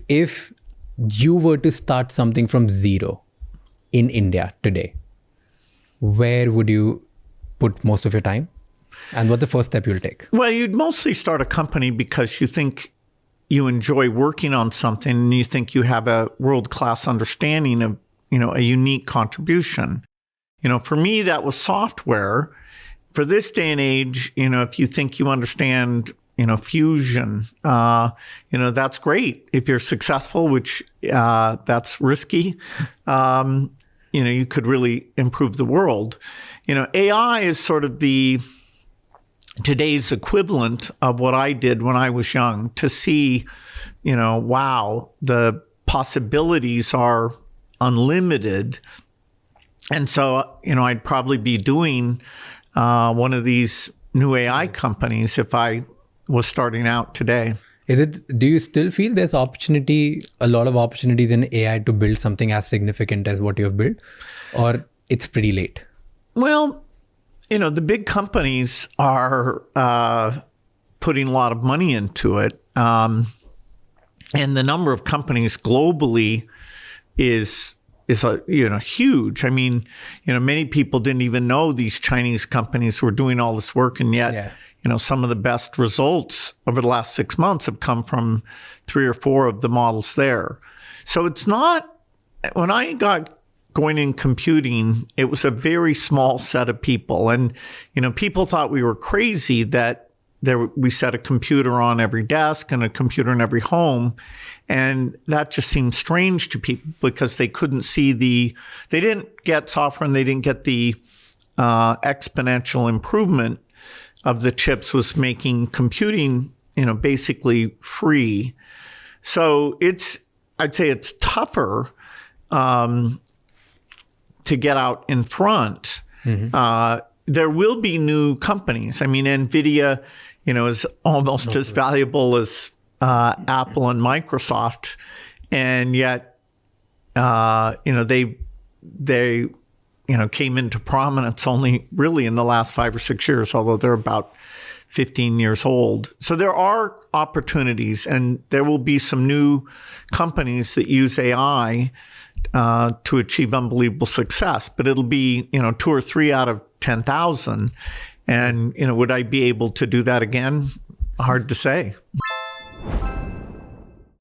If you were to start something from zero in India today, where would you put most of your time? And what's the first step you'll take? Well, you'd mostly start a company because you think you enjoy working on something and you think you have a world-class understanding of, a unique contribution. For me, that was software. For this day and age, if you think you understand, fusion, that's great. If you're successful, which that's risky, you could really improve the world. AI is sort of today's equivalent of what I did when I was young, to see, wow, the possibilities are unlimited. And so, I'd probably be doing one of these new AI companies if I was starting out today. Do you still feel there's a lot of opportunities in AI to build something as significant as what you've built, or it's pretty late? Well, the big companies are putting a lot of money into it. And the number of companies globally is huge. I mean, many people didn't even know these Chinese companies were doing all this work, and yet, some of the best results over the last 6 months have come from 3 or 4 of the models there. So it's not, when I got going in computing, it was a very small set of people. And, people thought we were crazy that we set a computer on every desk and a computer in every home. And that just seemed strange to people because they couldn't see they didn't get software, and they didn't get the exponential improvement of the chips was making computing, basically free. So I'd say it's tougher to get out in front. Mm-hmm. There will be new companies. I mean, Nvidia, is almost as valuable as Apple and Microsoft, and yet, they came into prominence only really in the last 5 or 6 years, although they're about 15 years old. So there are opportunities, and there will be some new companies that use AI to achieve unbelievable success, but it'll be, 2 or 3 out of 10,000. And, would I be able to do that again? Hard to say.